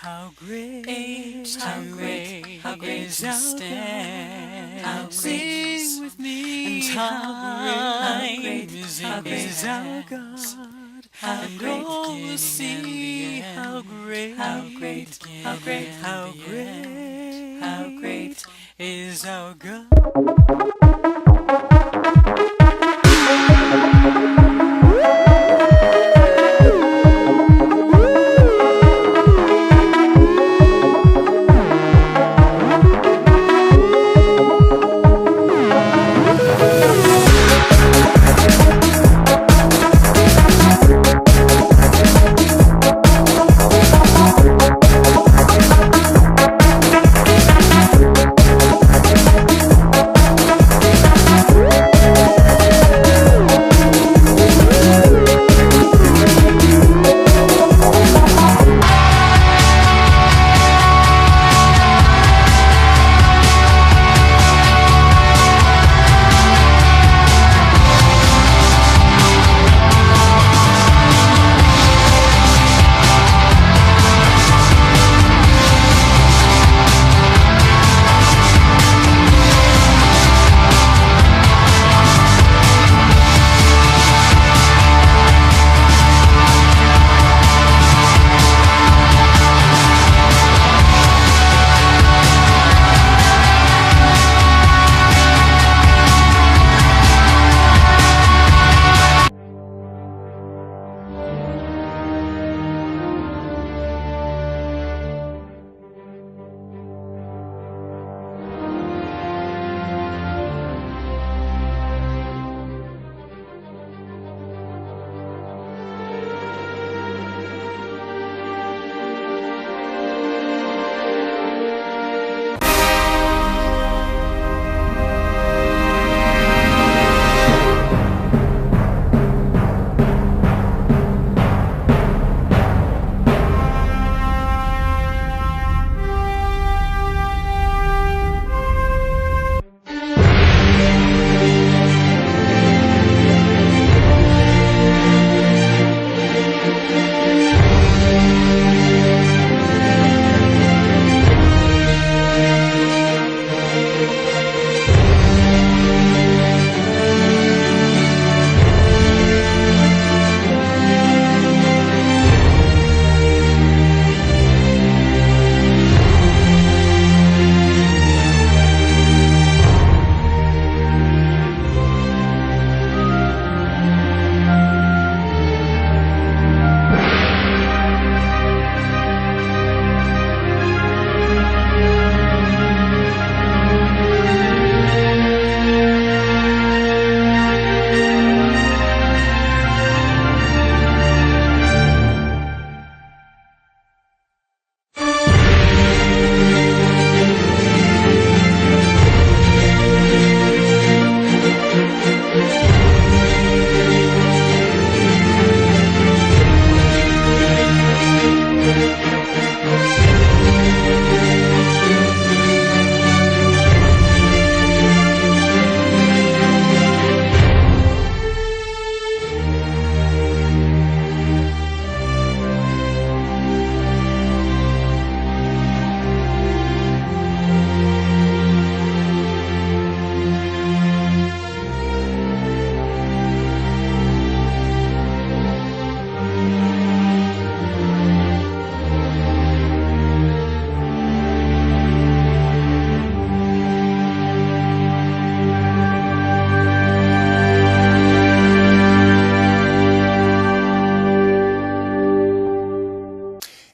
How great is our God. Sing with me, how great is our God. And all will see how great is our God.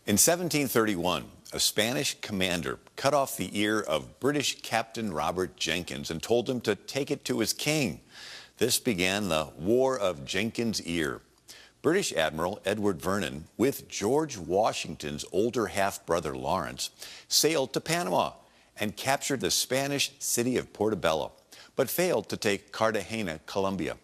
In 1731, a Spanish commander cut off the ear of British Captain Robert Jenkins and told him to take it to his king. This began the War of Jenkins' Ear. British Admiral Edward Vernon, with George Washington's older half-brother Lawrence, sailed to Panama and captured the Spanish city of Portobello, but failed to take Cartagena, Colombia.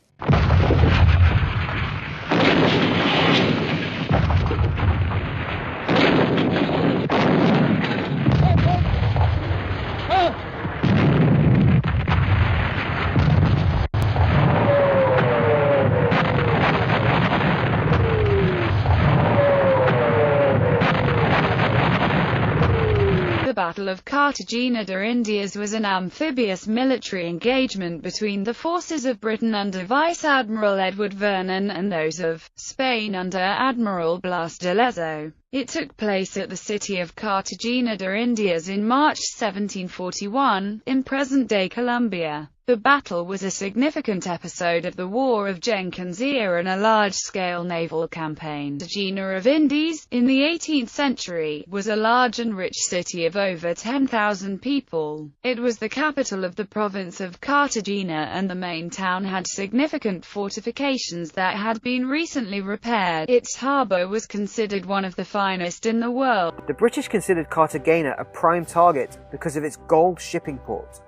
Battle of Cartagena de Indias was an amphibious military engagement between the forces of Britain under Vice Admiral Edward Vernon and those of Spain under Admiral Blas De Lezo. It took place at the city of Cartagena de Indias in March 1741, in present-day Colombia. The battle was a significant episode of the War of Jenkins' Ear and a large-scale naval campaign. Cartagena of Indias, in the 18th century, was a large and rich city of over 10,000 people. It was the capital of the province of Cartagena, and the main town had significant fortifications that had been recently repaired. Its harbour was considered one of the finest in the world. The British considered Cartagena a prime target because of its gold shipping port.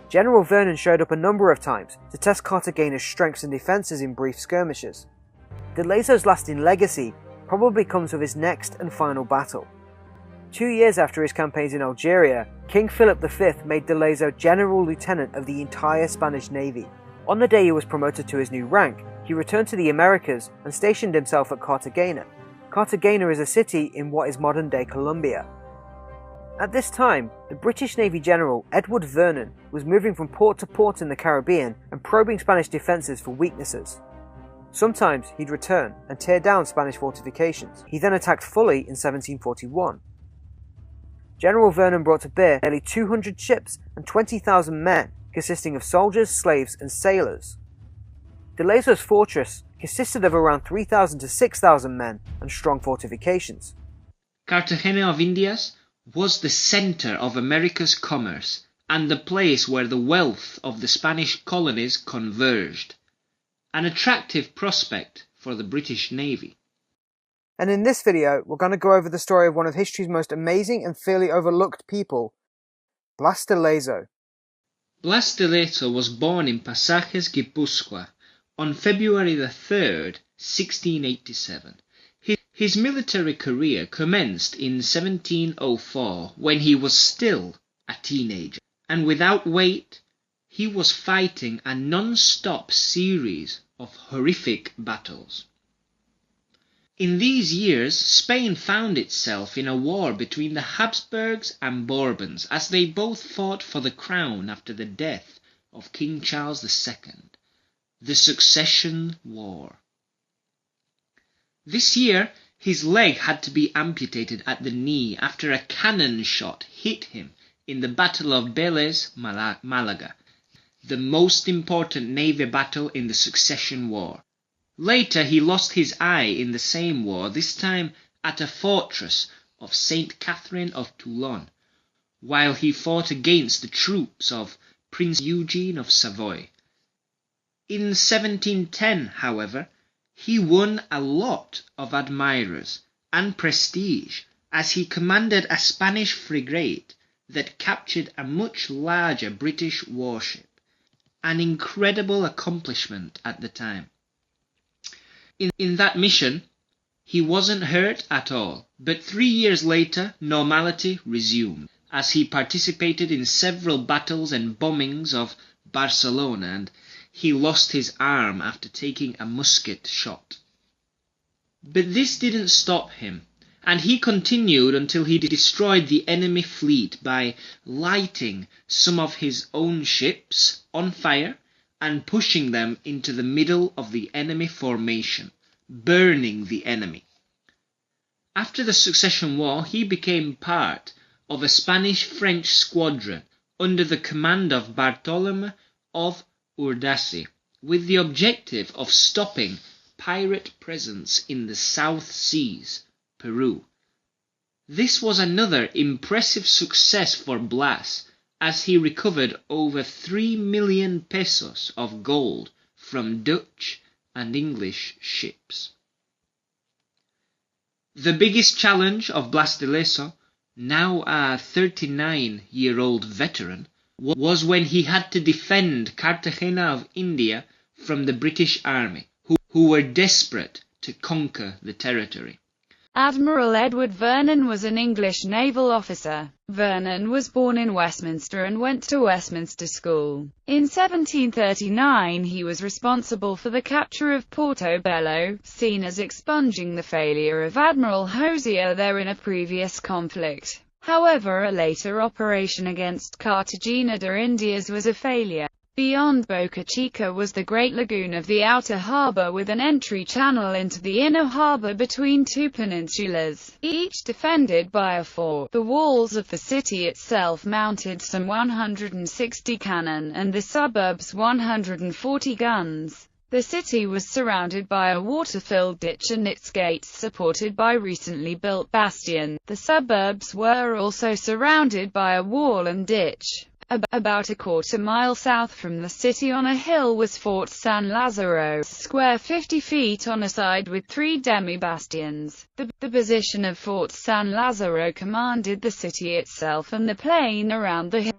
General Vernon showed up a number of times to test Cartagena's strengths and defences in brief skirmishes. De Lezo's lasting legacy probably comes with his next and final battle. 2 years after his campaigns in Algeria, King Philip V made De Lezo General Lieutenant of the entire Spanish Navy. On the day he was promoted to his new rank, he returned to the Americas and stationed himself at Cartagena. Cartagena is a city in what is modern-day Colombia. At this time, the British Navy General Edward Vernon was moving from port to port in the Caribbean and probing Spanish defences for weaknesses. Sometimes he'd return and tear down Spanish fortifications. He then attacked fully in 1741. General Vernon brought to bear nearly 200 ships and 20,000 men, consisting of soldiers, slaves and sailors. De Lezo's fortress consisted of around 3,000 to 6,000 men and strong fortifications. Cartagena of Indias was the centre of America's commerce and the place where the wealth of the Spanish colonies converged, an attractive prospect for the British Navy. And in this video, we're going to go over the story of one of history's most amazing and fairly overlooked people, Blas De Lezo. Blas De Lezo was born in Pasajes, Guipúzcoa, on February 3rd, 1687. His military career commenced in 1704 when he was still a teenager, and without weight, he was fighting a non-stop series of horrific battles. In these years, Spain found itself in a war between the Habsburgs and Bourbons, as they both fought for the crown after the death of King Charles II, the Succession War. This year, his leg had to be amputated at the knee after a cannon shot hit him in the Battle of Vélez, Malaga, the most important navy battle in the Succession War. Later, he lost his eye in the same war, this time at a fortress of St. Catherine of Toulon, while he fought against the troops of Prince Eugene of Savoy. In 1710, however, he won a lot of admirers and prestige as he commanded a Spanish frigate that captured a much larger British warship, an incredible accomplishment at the time. In that mission, he wasn't hurt at all, but 3 years later normality resumed, as he participated in several battles and bombings of Barcelona, and he lost his arm after taking a musket shot. But this didn't stop him, and he continued until he destroyed the enemy fleet by lighting some of his own ships on fire and pushing them into the middle of the enemy formation, burning the enemy. After the Succession War, he became part of a Spanish-French squadron under the command of Bartholomew of Urdaci, with the objective of stopping pirate presence in the South Seas, Peru. This was another impressive success for Blas, as he recovered over 3 million pesos of gold from Dutch and English ships. The biggest challenge of Blas De Lezo, now a 39-year-old veteran, was when he had to defend Cartagena of India from the British army, who were desperate to conquer the territory. Admiral Edward Vernon was an English naval officer. Vernon was born in Westminster and went to Westminster School. In 1739 he was responsible for the capture of Portobello, seen as expunging the failure of Admiral Hosier there in a previous conflict. However, a later operation against Cartagena de Indias was a failure. Beyond Boca Chica was the Great Lagoon of the outer harbor, with an entry channel into the inner harbor between two peninsulas, each defended by a fort. The walls of the city itself mounted some 160 cannon, and the suburbs 140 guns. The city was surrounded by a water-filled ditch and its gates supported by recently built bastions. The suburbs were also surrounded by a wall and ditch. About a quarter-mile south from the city on a hill was Fort San Lazaro, square 50 feet on a side with 3 demi-bastions. The position of Fort San Lazaro commanded the city itself and the plain around the hill.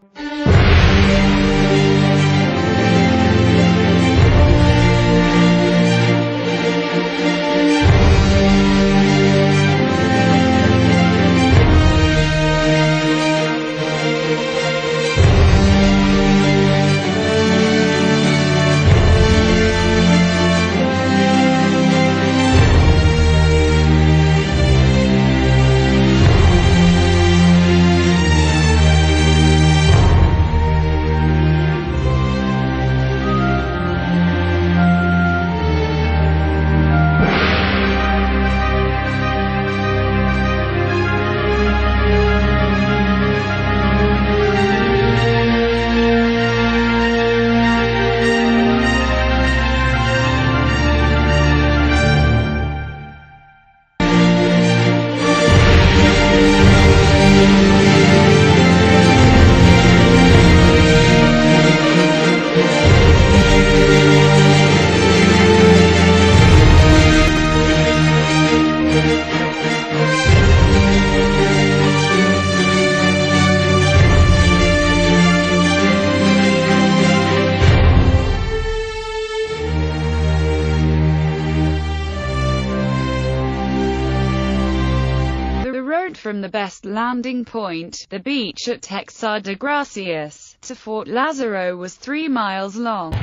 From the best landing point, the beach at Texar de Gracias, to Fort Lazaro was 3 miles long.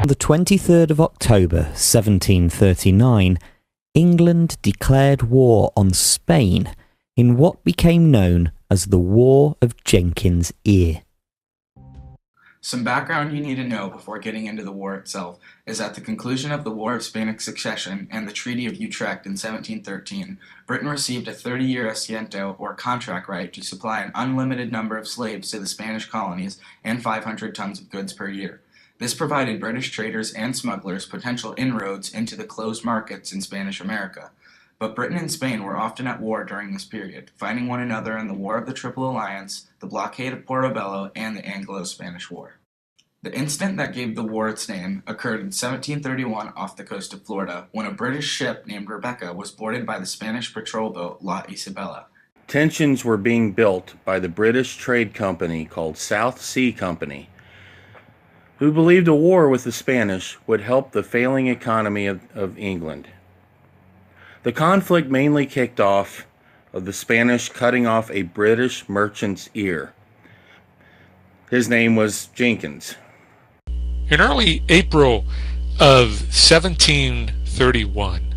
On the 23rd of October 1739, England declared war on Spain in what became known as the War of Jenkins' Ear. Some background you need to know before getting into the war itself is at the conclusion of the War of Spanish Succession and the Treaty of Utrecht in 1713, Britain received a 30-year asiento, or contract right, to supply an unlimited number of slaves to the Spanish colonies and 500 tons of goods per year. This provided British traders and smugglers potential inroads into the closed markets in Spanish America. But Britain and Spain were often at war during this period, fighting one another in the War of the Triple Alliance, the blockade of Portobello, and the Anglo-Spanish War. The incident that gave the war its name occurred in 1731 off the coast of Florida, when a British ship named Rebecca was boarded by the Spanish patrol boat La Isabella. Tensions were being built by the British trade company called South Sea Company, who believed a war with the Spanish would help the failing economy of England. The conflict mainly kicked off of the Spanish cutting off a British merchant's ear. His name was Jenkins. In early April of 1731,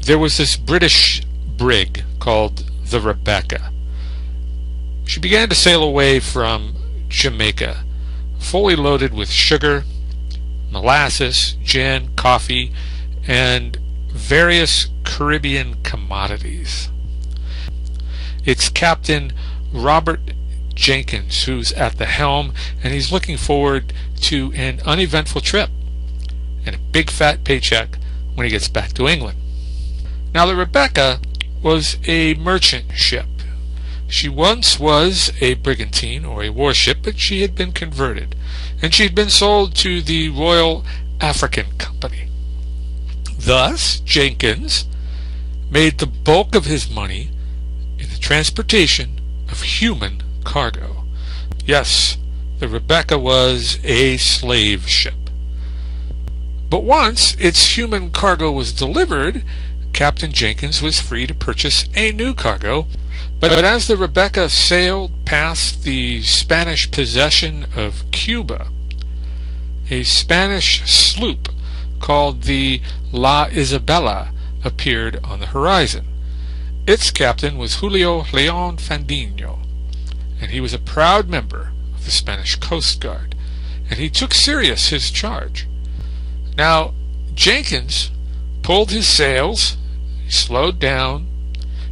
there was this British brig called the Rebecca. She began to sail away from Jamaica, fully loaded with sugar, molasses, gin, coffee, and various Caribbean commodities. Its captain, Robert Jenkins, who's at the helm, and he's looking forward to an uneventful trip and a big fat paycheck when he gets back to England. Now, the Rebecca was a merchant ship. She once was a brigantine or a warship, but she had been converted, and she had been sold to the Royal African Company. Thus, Jenkins made the bulk of his money in the transportation of human cargo. Yes, the Rebecca was a slave ship. But once its human cargo was delivered, Captain Jenkins was free to purchase a new cargo. But as the Rebecca sailed past the Spanish possession of Cuba, a Spanish sloop called the La Isabella appeared on the horizon. Its captain was Julio Leon Fandino, and he was a proud member of the Spanish Coast Guard, and he took serious his charge. Now, Jenkins pulled his sails, he slowed down,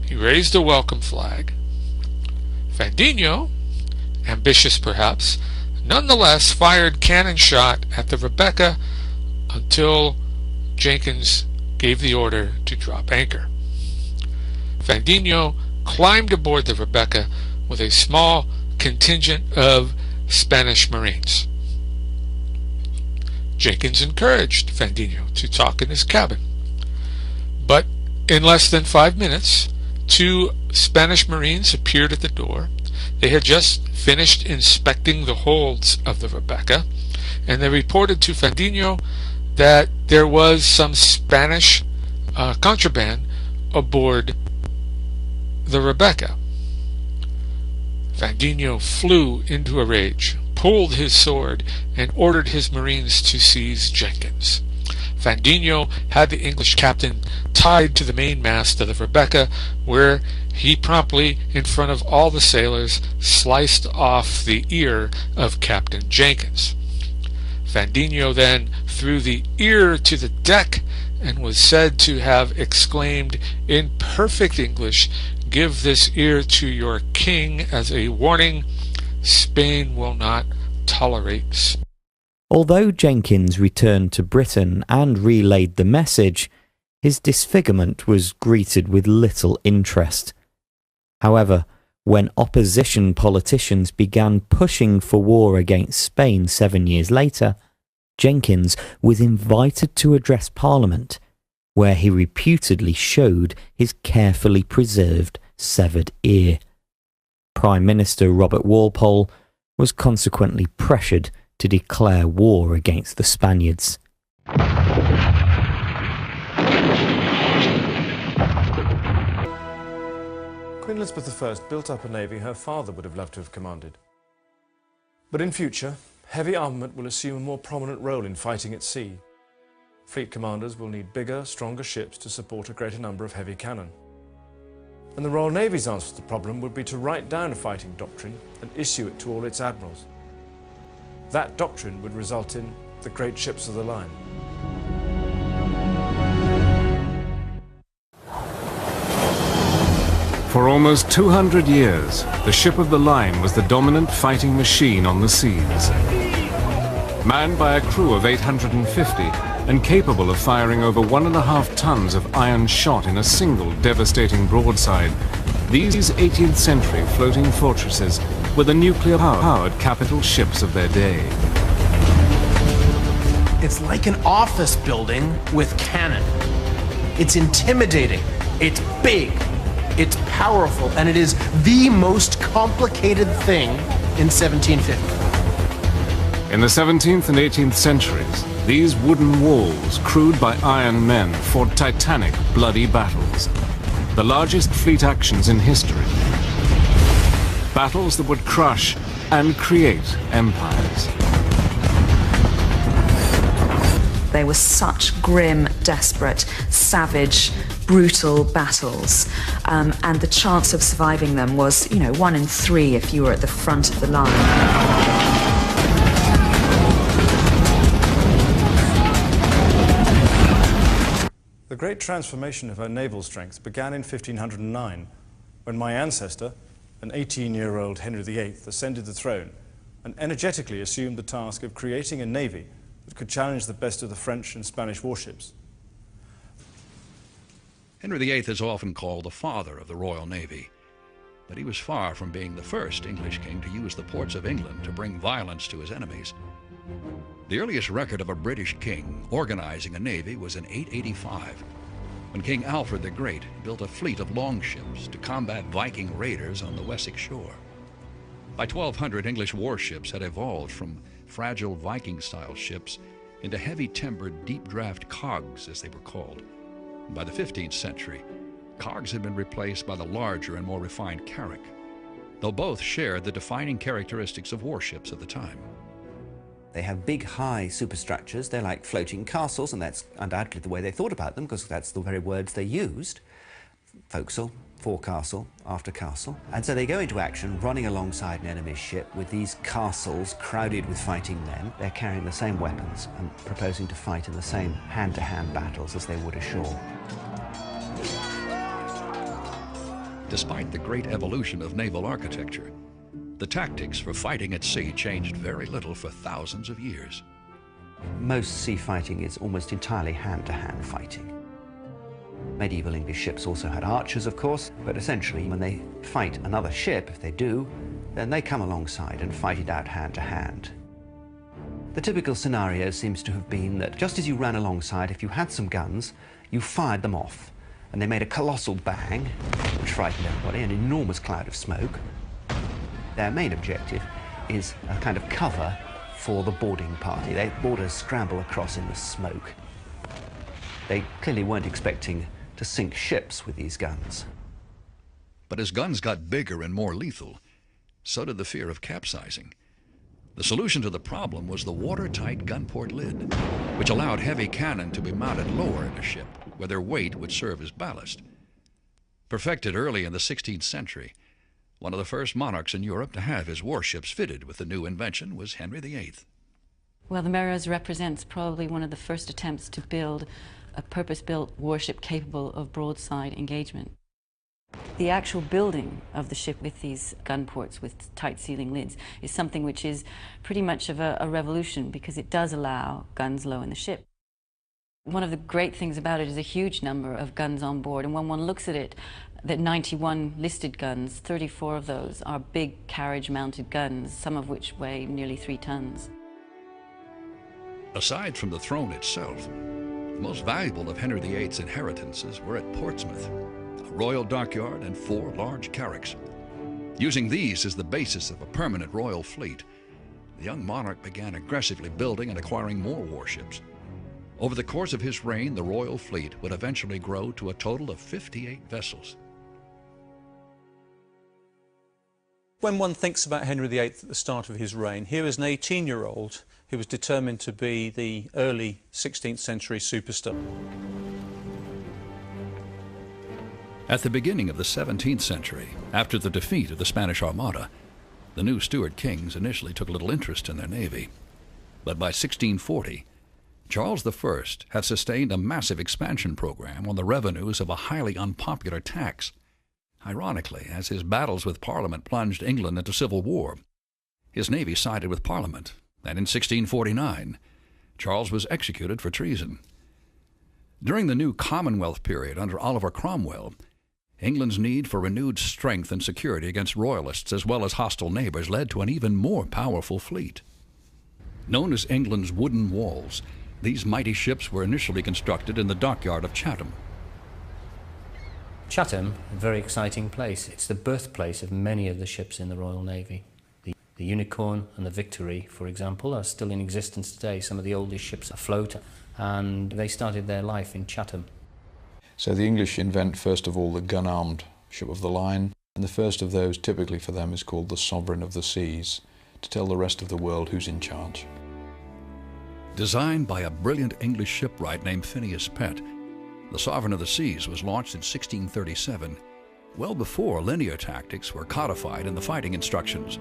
he raised a welcome flag. Fandino, ambitious perhaps, nonetheless fired cannon shot at the Rebecca until Jenkins gave the order to drop anchor. Fandino climbed aboard the Rebecca with a small contingent of Spanish Marines. Jenkins encouraged Fandino to talk in his cabin, but in less than 5 minutes, 2 Spanish Marines appeared at the door. They had just finished inspecting the holds of the Rebecca, and they reported to Fandino that there was some Spanish contraband aboard the Rebecca. Fandino flew into a rage, pulled his sword, and ordered his Marines to seize Jenkins. Fandino had the English captain tied to the mainmast of the Rebecca, where he promptly, in front of all the sailors, sliced off the ear of Captain Jenkins. Fandino then threw the ear to the deck and was said to have exclaimed in perfect English, "Give this ear to your king as a warning. Spain will not tolerate." Although Jenkins returned to Britain and relayed the message, his disfigurement was greeted with little interest. However, when opposition politicians began pushing for war against Spain 7 years later, Jenkins was invited to address Parliament, where he reputedly showed his carefully preserved severed ear. Prime Minister Robert Walpole was consequently pressured to declare war against the Spaniards. Queen Elizabeth I built up a navy her father would have loved to have commanded. But in future, heavy armament will assume a more prominent role in fighting at sea. Fleet commanders will need bigger, stronger ships to support a greater number of heavy cannon. And the Royal Navy's answer to the problem would be to write down a fighting doctrine and issue it to all its admirals. That doctrine would result in the great ships of the line. For almost 200 years, the ship of the line was the dominant fighting machine on the seas. Manned by a crew of 850 and capable of firing over 1.5 tons of iron shot in a single devastating broadside, these 18th century floating fortresses were the nuclear-powered capital ships of their day. It's like an office building with cannon. It's intimidating, it's big, it's powerful, and it is the most complicated thing in 1750. In the 17th and 18th centuries, these wooden walls, crewed by iron men, fought titanic, bloody battles. The largest fleet actions in history. Battles that would crush and create empires. They were such grim, desperate, savage, brutal battles, and the chance of surviving them was, 1 in 3 if you were at the front of the line. The great transformation of her naval strength began in 1509, when my ancestor, an 18-year-old Henry VIII, ascended the throne and energetically assumed the task of creating a navy that could challenge the best of the French and Spanish warships. Henry VIII is often called the father of the Royal Navy, but he was far from being the first English king to use the ports of England to bring violence to his enemies. The earliest record of a British king organizing a navy was in 885, when King Alfred the Great built a fleet of longships to combat Viking raiders on the Wessex shore. By 1200, English warships had evolved from fragile Viking-style ships into heavy-timbered, deep-draft cogs, as they were called. And by the 15th century, cogs had been replaced by the larger and more refined carrack, though both shared the defining characteristics of warships of the time. They have big, high superstructures. They're like floating castles, and that's undoubtedly the way they thought about them, because that's the very words they used. Forecastle, forecastle, after castle. And so they go into action running alongside an enemy's ship with these castles crowded with fighting men. They're carrying the same weapons and proposing to fight in the same hand-to-hand battles as they would ashore. Despite the great evolution of naval architecture, the tactics for fighting at sea changed very little for thousands of years. Most sea fighting is almost entirely hand-to-hand fighting. Medieval English ships also had archers, of course, but essentially when they fight another ship, if they do, then they come alongside and fight it out hand-to-hand. The typical scenario seems to have been that just as you ran alongside, if you had some guns, you fired them off, and they made a colossal bang, which frightened everybody, an enormous cloud of smoke. Their main objective is a kind of cover for the boarding party. They boarders scramble across in the smoke. They clearly weren't expecting to sink ships with these guns. But as guns got bigger and more lethal, so did the fear of capsizing. The solution to the problem was the watertight gunport lid, which allowed heavy cannon to be mounted lower in a ship, where their weight would serve as ballast. Perfected early in the 16th century, one of the first monarchs in Europe to have his warships fitted with the new invention was Henry VIII. Well, the Melrose represents probably one of the first attempts to build a purpose-built warship capable of broadside engagement. The actual building of the ship with these gun ports with tight sealing lids is something which is pretty much of a revolution, because it does allow guns low in the ship. One of the great things about it is a huge number of guns on board, and when one looks at it, the 91 listed guns, 34 of those are big carriage-mounted guns, some of which weigh nearly 3 tons. Aside from the throne itself, the most valuable of Henry VIII's inheritances were at Portsmouth, a royal dockyard and 4 large carracks. Using these as the basis of a permanent royal fleet, the young monarch began aggressively building and acquiring more warships. Over the course of his reign, the royal fleet would eventually grow to a total of 58 vessels. When one thinks about Henry VIII at the start of his reign, here is an 18-year-old who was determined to be the early 16th century superstar. At the beginning of the 17th century, after the defeat of the Spanish Armada, the new Stuart kings initially took little interest in their navy. But by 1640, Charles I had sustained a massive expansion program on the revenues of a highly unpopular tax. Ironically, as his battles with Parliament plunged England into civil war, his navy sided with Parliament, and in 1649, Charles was executed for treason. During the new Commonwealth period under Oliver Cromwell, England's need for renewed strength and security against royalists as well as hostile neighbors led to an even more powerful fleet. Known as England's wooden walls, these mighty ships were initially constructed in the dockyard of Chatham. Chatham, a very exciting place. It's the birthplace of many of the ships in the Royal Navy. The Unicorn and the Victory, for example, are still in existence today. Some of the oldest ships afloat, and they started their life in Chatham. So the English invent, first of all, the gun-armed ship of the line, and the first of those, typically for them, is called the Sovereign of the Seas, to tell the rest of the world who's in charge. Designed by a brilliant English shipwright named Phineas Pett, the Sovereign of the Seas was launched in 1637, well before linear tactics were codified in the fighting instructions.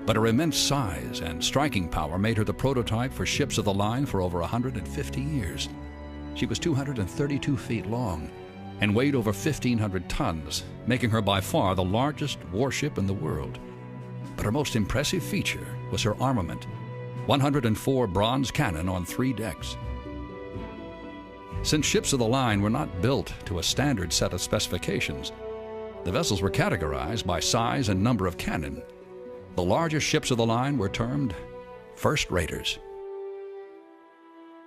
But her immense size and striking power made her the prototype for ships of the line for over 150 years. She was 232 feet long and weighed over 1,500 tons, making her by far the largest warship in the world. But her most impressive feature was her armament, 104 bronze cannon on 3 decks. Since ships of the line were not built to a standard set of specifications, the vessels were categorized by size and number of cannon. The largest ships of the line were termed first-raters.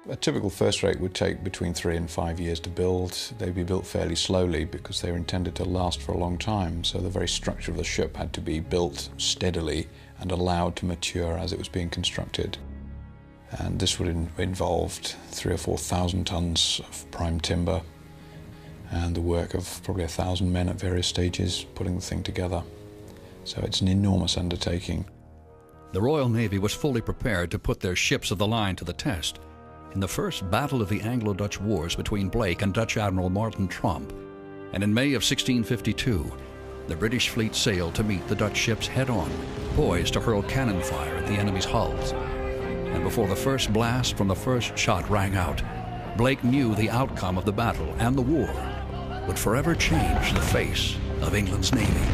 A typical first rate would take between 3 and 5 years to build. They'd be built fairly slowly because they were intended to last for a long time, so the very structure of the ship had to be built steadily and allowed to mature as it was being constructed. And this would involved 3,000 or 4,000 tons of prime timber and the work of probably 1,000 men at various stages putting the thing together. So it's an enormous undertaking. the Royal Navy was fully prepared to put their ships of the line to the test. In the first battle of the Anglo-Dutch Wars between Blake and Dutch Admiral Martin Tromp, and in May of 1652, the British fleet sailed to meet the Dutch ships head-on, poised to hurl cannon fire at the enemy's hulls. And before the first blast from the first shot rang out, Blake knew the outcome of the battle and the war would forever change the face of England's navy.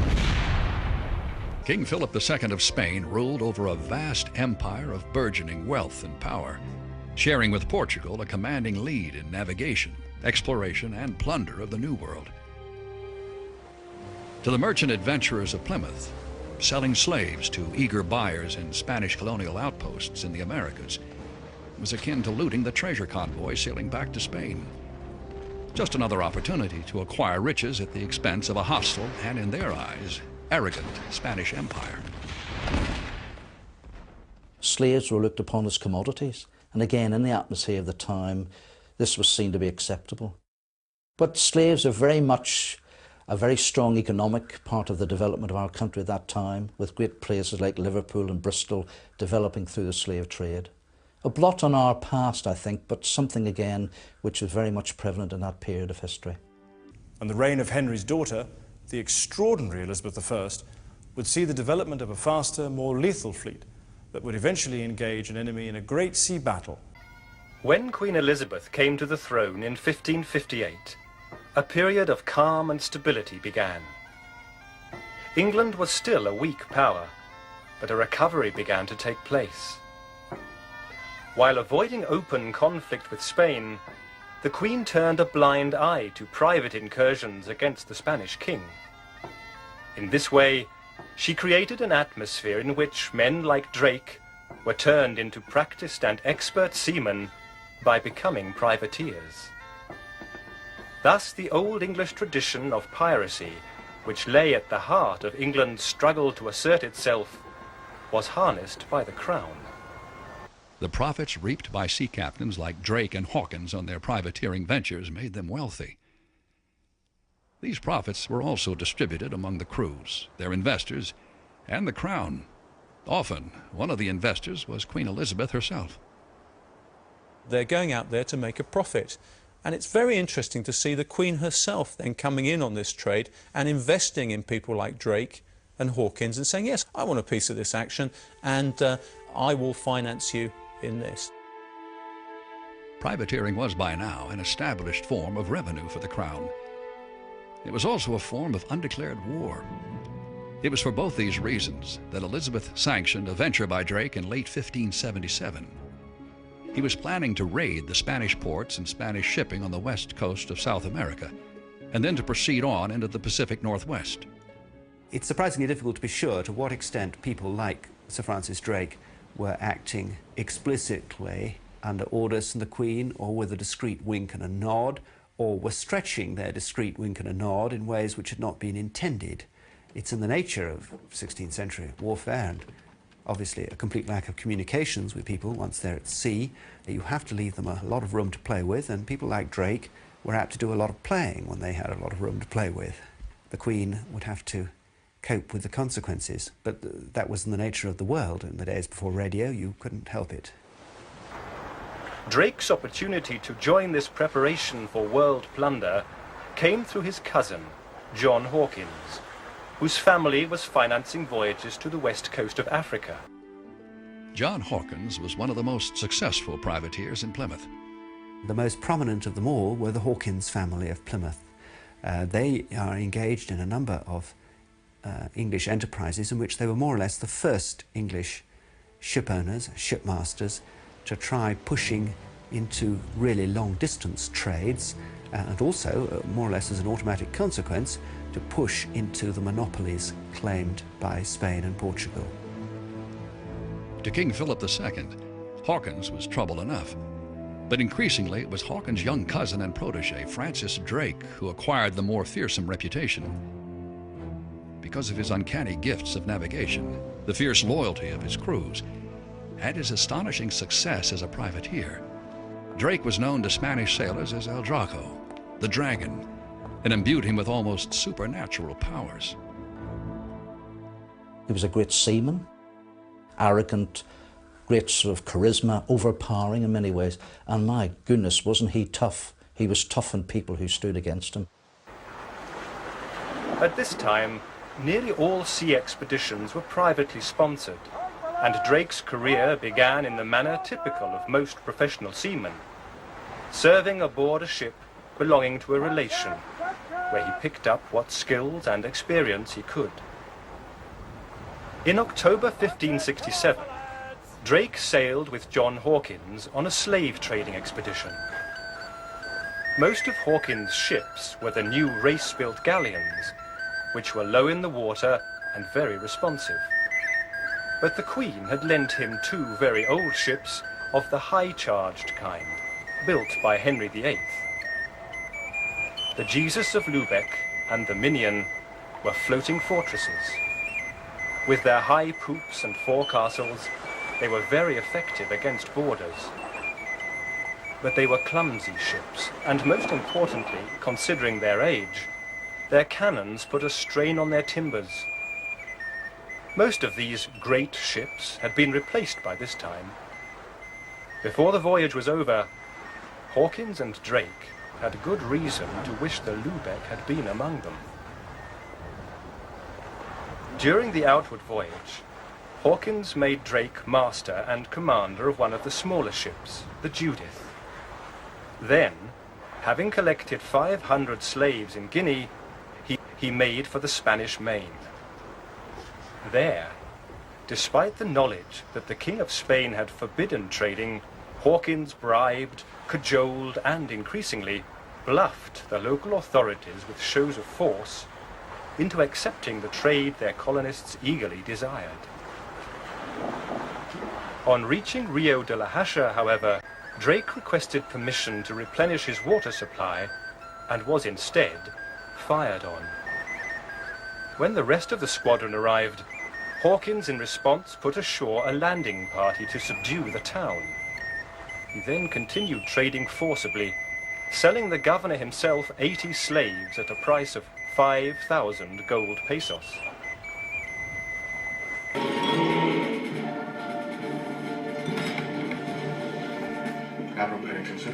King Philip II of Spain ruled over a vast empire of burgeoning wealth and power, sharing with Portugal a commanding lead in navigation, exploration, and plunder of the New World. To the merchant adventurers of Plymouth, selling slaves to eager buyers in Spanish colonial outposts in the Americas was akin to looting the treasure convoy sailing back to Spain. Just another opportunity to acquire riches at the expense of a hostile and, in their eyes, arrogant Spanish empire. Slaves were looked upon as commodities, and again, in the atmosphere of the time, this was seen to be acceptable. But slaves are very much a very strong economic part of the development of our country at that time, with great places like Liverpool and Bristol developing through the slave trade. A blot on our past, I think, but something again which was very much prevalent in that period of history. And the reign of Henry's daughter, the extraordinary Elizabeth I, would see the development of a faster, more lethal fleet that would eventually engage an enemy in a great sea battle. When Queen Elizabeth came to the throne in 1558, a period of calm and stability began. England was still a weak power, but a recovery began to take place. While avoiding open conflict with Spain, the Queen turned a blind eye to private incursions against the Spanish king. In this way, she created an atmosphere in which men like Drake were turned into practiced and expert seamen by becoming privateers. Thus, the old English tradition of piracy, which lay at the heart of England's struggle to assert itself, was harnessed by the Crown. The profits reaped by sea captains like Drake and Hawkins on their privateering ventures made them wealthy. These profits were also distributed among the crews, their investors, and the Crown. Often, one of the investors was Queen Elizabeth herself. They're going out there to make a profit. And it's very interesting to see the Queen herself then coming in on this trade and investing in people like Drake and Hawkins and saying, yes, I want a piece of this action and I will finance you in this. Privateering was by now an established form of revenue for the Crown. It was also a form of undeclared war. It was for both these reasons that Elizabeth sanctioned a venture by Drake in late 1577. He was planning to raid the Spanish ports and Spanish shipping on the west coast of South America, and then to proceed on into the Pacific Northwest. It's surprisingly difficult to be sure to what extent people like Sir Francis Drake were acting explicitly under orders from the Queen, or with a discreet wink and a nod, or were stretching their discreet wink and a nod in ways which had not been intended. It's in the nature of 16th century warfare, and obviously a complete lack of communications with people once they're at sea. You have to leave them a lot of room to play with, and people like Drake were apt to do a lot of playing when they had a lot of room to play with. The Queen would have to cope with the consequences, but that was in the nature of the world. In the days before radio, you couldn't help it. Drake's opportunity to join this preparation for world plunder came through his cousin, John Hawkins, whose family was financing voyages to the west coast of Africa. John Hawkins was one of the most successful privateers in Plymouth. The most prominent of them all were the Hawkins family of Plymouth. They are engaged in a number of English enterprises in which they were more or less the first English ship owners, shipmasters, to try pushing into really long-distance trades, and also, more or less as an automatic consequence, to push into the monopolies claimed by Spain and Portugal. To King Philip II, Hawkins was trouble enough. But increasingly, it was Hawkins' young cousin and protege, Francis Drake, who acquired the more fearsome reputation. Because of his uncanny gifts of navigation, the fierce loyalty of his crews, and his astonishing success as a privateer, Drake was known to Spanish sailors as El Draco, the Dragon, and imbued him with almost supernatural powers. He was a great seaman, arrogant, great sort of charisma, overpowering in many ways. And my goodness, wasn't he tough? He was tough on people who stood against him. At this time, nearly all sea expeditions were privately sponsored, and Drake's career began in the manner typical of most professional seamen, serving aboard a ship belonging to a relation, where he picked up what skills and experience he could. In October 1567, Drake sailed with John Hawkins on a slave trading expedition. Most of Hawkins' ships were the new race-built galleons, which were low in the water and very responsive. But the Queen had lent him 2 very old ships of the high-charged kind, built by Henry VIII. The Jesus of Lubeck and the Minion were floating fortresses. With their high poops and forecastles, they were very effective against boarders. But they were clumsy ships, and most importantly, considering their age, their cannons put a strain on their timbers. Most of these great ships had been replaced by this time. Before the voyage was over, Hawkins and Drake had good reason to wish the Lubeck had been among them. During the outward voyage, Hawkins made Drake master and commander of one of the smaller ships, the Judith. Then, having collected 500 slaves in Guinea, he made for the Spanish Main. There, despite the knowledge that the King of Spain had forbidden trading, Hawkins bribed, cajoled, and increasingly bluffed the local authorities with shows of force into accepting the trade their colonists eagerly desired. On reaching Rio de la Hacha, however, Drake requested permission to replenish his water supply and was instead fired on. When the rest of the squadron arrived, Hawkins in response put ashore a landing party to subdue the town. He then continued trading forcibly, selling the governor himself 80 slaves at a price of 5,000 gold pesos. Admiral Blas, sir.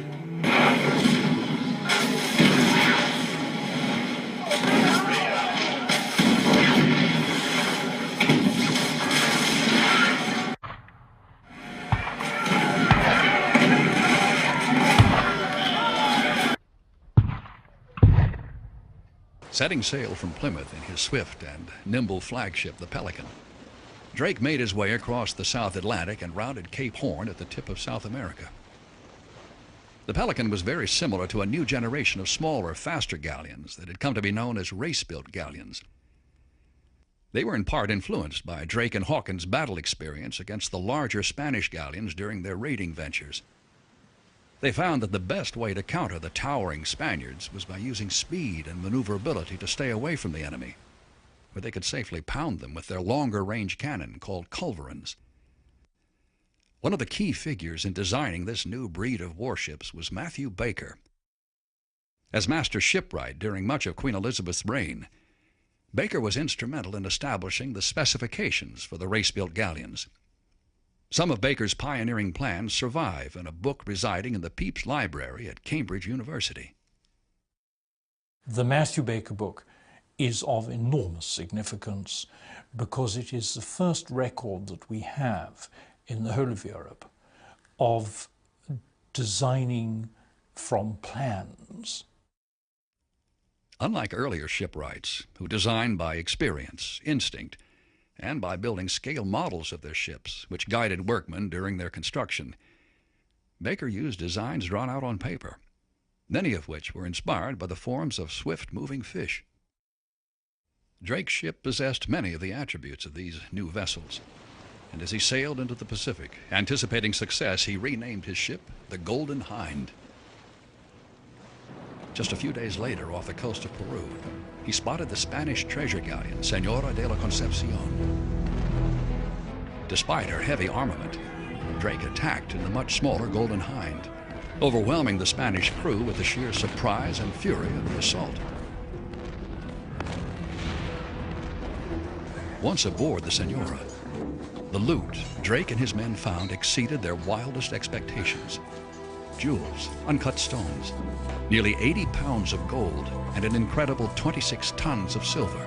Setting sail from Plymouth in his swift and nimble flagship, the Pelican, Drake made his way across the South Atlantic and rounded Cape Horn at the tip of South America. The Pelican was very similar to a new generation of smaller, faster galleons that had come to be known as race-built galleons. They were in part influenced by Drake and Hawkins' battle experience against the larger Spanish galleons during their raiding ventures. They found that the best way to counter the towering Spaniards was by using speed and maneuverability to stay away from the enemy, where they could safely pound them with their longer-range cannon called culverins. One of the key figures in designing this new breed of warships was Matthew Baker. As master shipwright during much of Queen Elizabeth's reign, Baker was instrumental in establishing the specifications for the race-built galleons. Some of Baker's pioneering plans survive in a book residing in the Pepys Library at Cambridge University. The Matthew Baker book is of enormous significance because it is the first record that we have in the whole of Europe of designing from plans. Unlike earlier shipwrights, who designed by experience, instinct, and by building scale models of their ships, which guided workmen during their construction, Baker used designs drawn out on paper, many of which were inspired by the forms of swift-moving fish. Drake's ship possessed many of the attributes of these new vessels, and as he sailed into the Pacific, anticipating success, he renamed his ship the Golden Hind. Just a few days later, off the coast of Peru, he spotted the Spanish treasure galleon, Señora de la Concepcion. Despite her heavy armament, Drake attacked in the much smaller Golden Hind, overwhelming the Spanish crew with the sheer surprise and fury of the assault. Once aboard the Señora, The loot Drake and his men found exceeded their wildest expectations. Jewels, uncut stones, nearly 80 pounds of gold, and an incredible 26 tons of silver.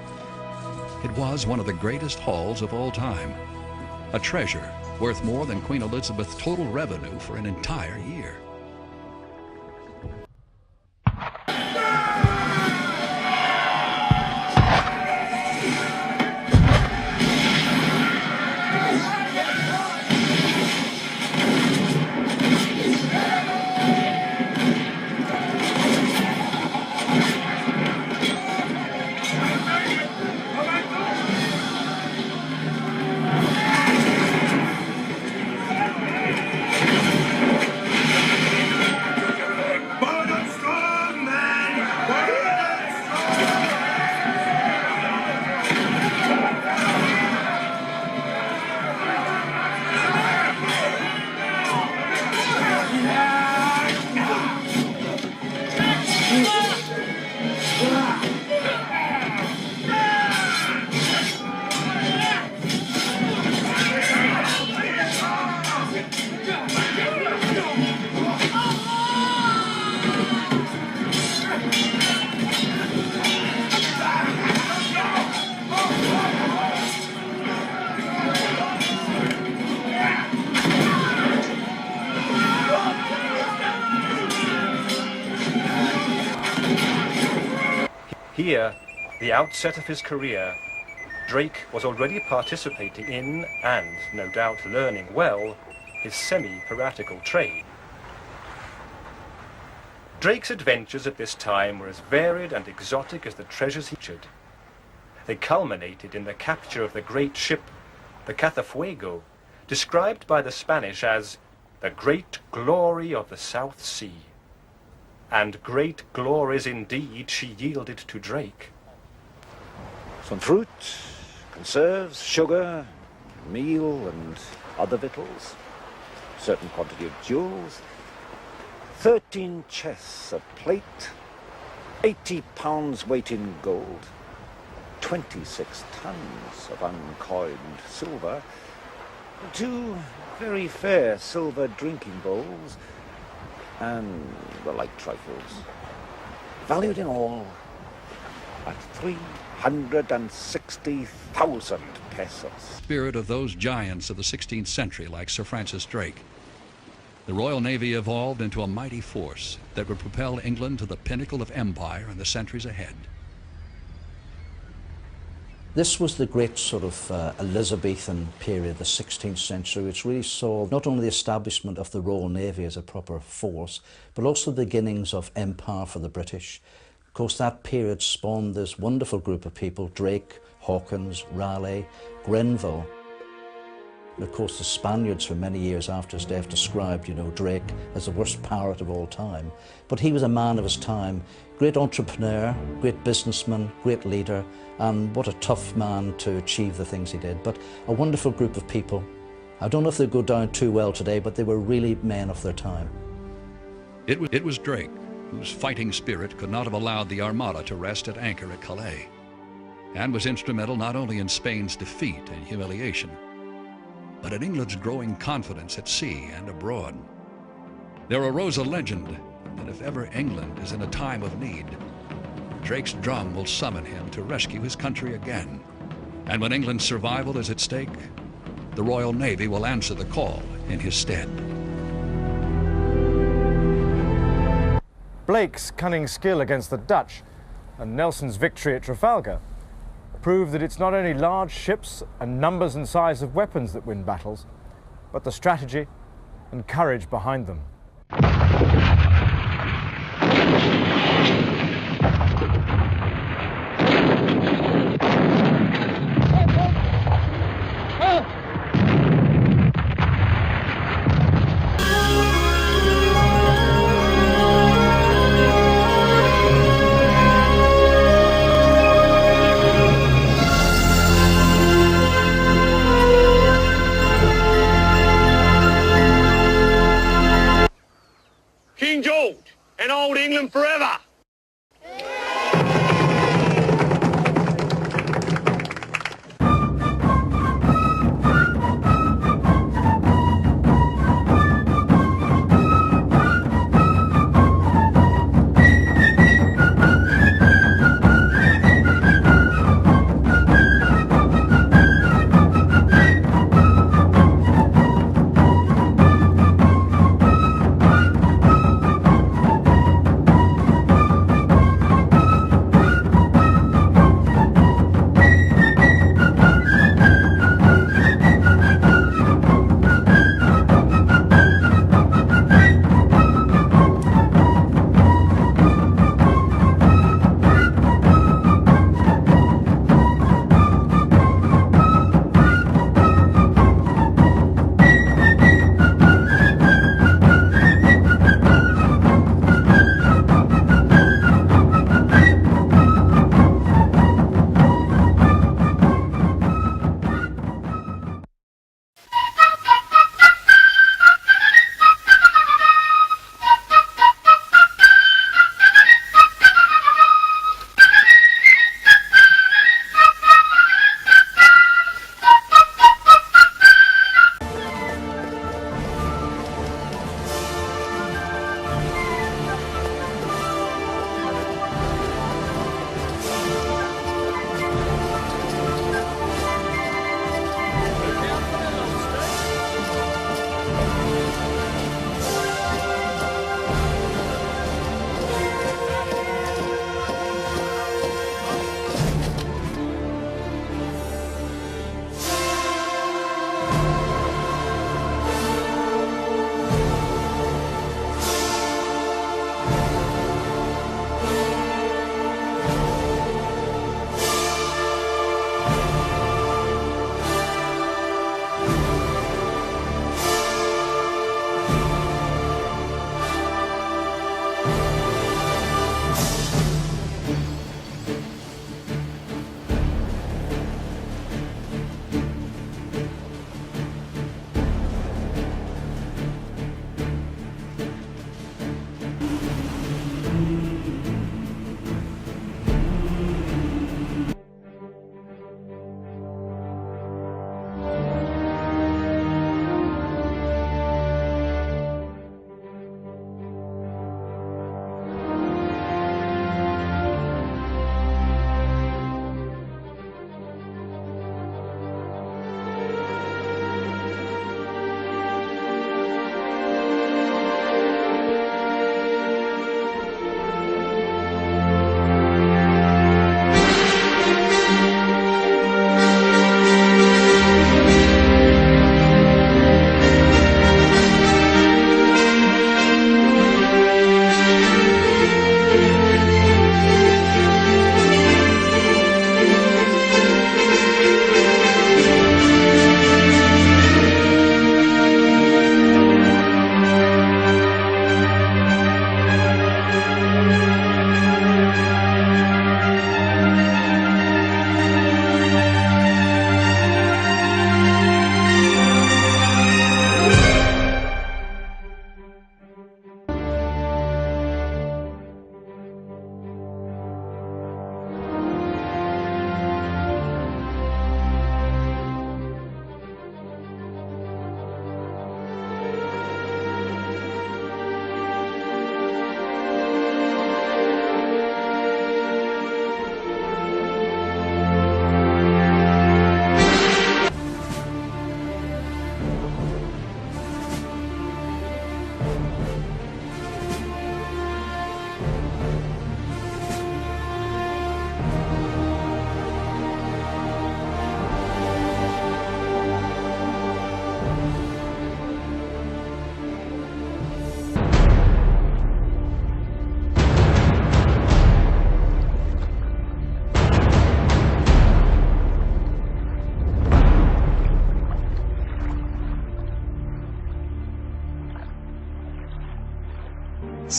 It was one of the greatest hauls of all time, a treasure worth more than Queen Elizabeth's total revenue for an entire year. Here, the outset of his career, Drake was already participating in, and no doubt learning well, his semi-piratical trade. Drake's adventures at this time were as varied and exotic as the treasures he featured. They culminated in the capture of the great ship, the Cazafuego, described by the Spanish as the great glory of the South Sea. And great glories indeed she yielded to Drake. Some fruit, conserves, sugar, meal and other victuals, certain quantity of jewels, 13 chests of plate, 80 pounds weight in gold, 26 tons of uncoined silver, 2 very fair silver drinking bowls, and the like trifles, valued in all at 360,000 pesos. Spirit of those giants of the 16th century like Sir Francis Drake, the Royal Navy evolved into a mighty force that would propel England to the pinnacle of empire in the centuries ahead. This was the great sort of Elizabethan period, the 16th century, which really saw not only the establishment of the Royal Navy as a proper force, but also the beginnings of empire for the British. Of course, that period spawned this wonderful group of people, Drake, Hawkins, Raleigh, Grenville. And of course, the Spaniards for many years after his death described, Drake as the worst pirate of all time. But he was a man of his time, great entrepreneur, great businessman, great leader, and what a tough man to achieve the things he did. But a wonderful group of people. I don't know if they go down too well today, but they were really men of their time. It was Drake whose fighting spirit could not have allowed the Armada to rest at anchor at Calais, and was instrumental not only in Spain's defeat and humiliation, but in England's growing confidence at sea and abroad. There arose a legend that if ever England is in a time of need, Drake's drum will summon him to rescue his country again. And when England's survival is at stake, the Royal Navy will answer the call in his stead. Blake's cunning skill against the Dutch and Nelson's victory at Trafalgar prove that it's not only large ships and numbers and size of weapons that win battles, but the strategy and courage behind them. King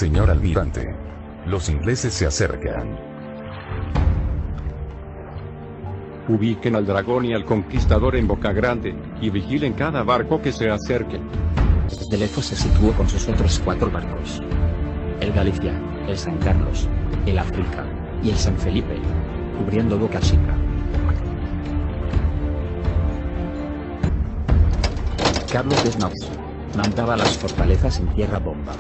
Señor almirante, los ingleses se acercan. Ubiquen al dragón y al conquistador en Boca Grande, y vigilen cada barco que se acerque. De Lezo se situó con sus otros 4 barcos. El Galicia, el San Carlos, el África y el San Felipe, cubriendo Boca Chica. Carlos de Snows mandaba las fortalezas en tierra bomba.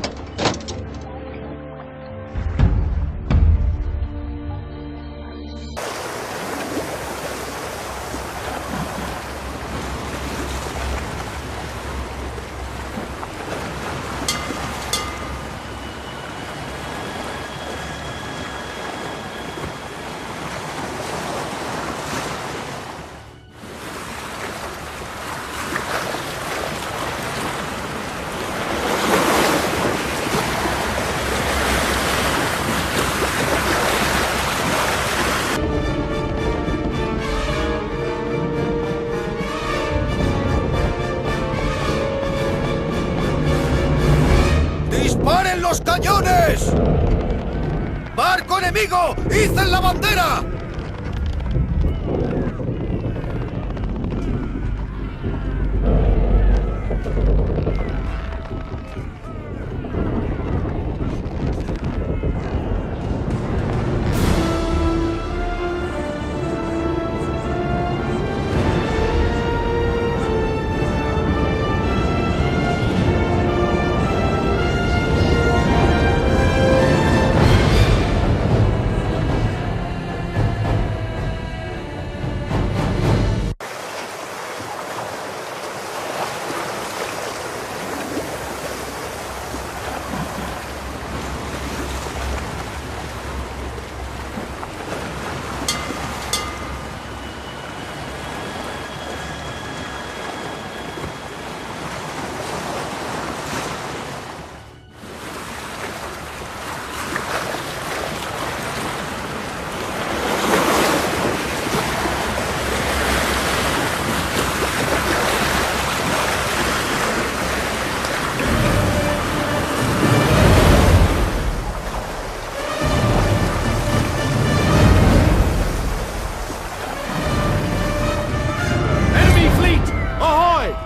¡Disparen los cañones! ¡Barco enemigo! ¡Izan la bandera!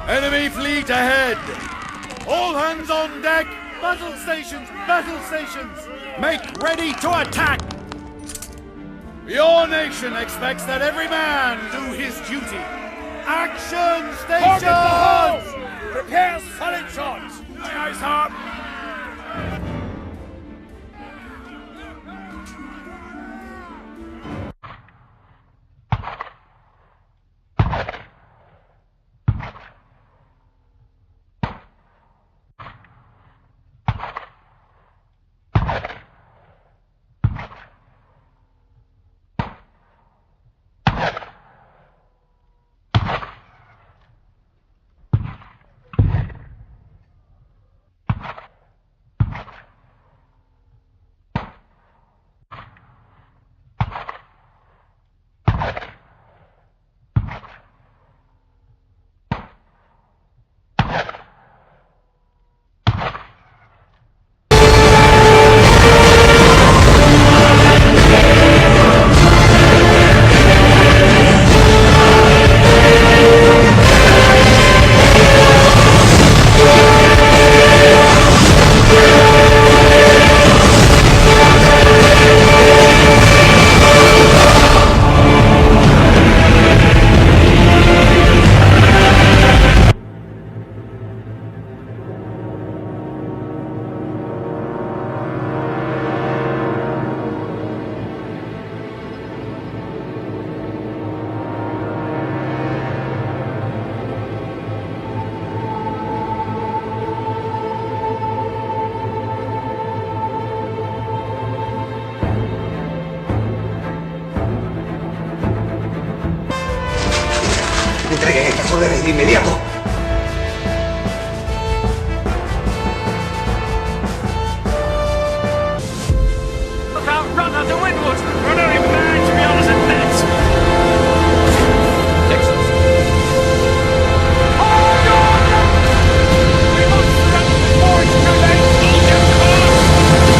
Enemy fleet ahead! All hands on deck! Battle stations! Battle stations! Make ready to attack! Your nation expects that every man do his duty. Action stations! Prepare solid shots! Aye, aye, sir! Entreguen estas órdenes de inmediato. Look out, runner to windward! We're very bad to be honest at that! Texas. Hold on! We must run before it's too late! Eat them course!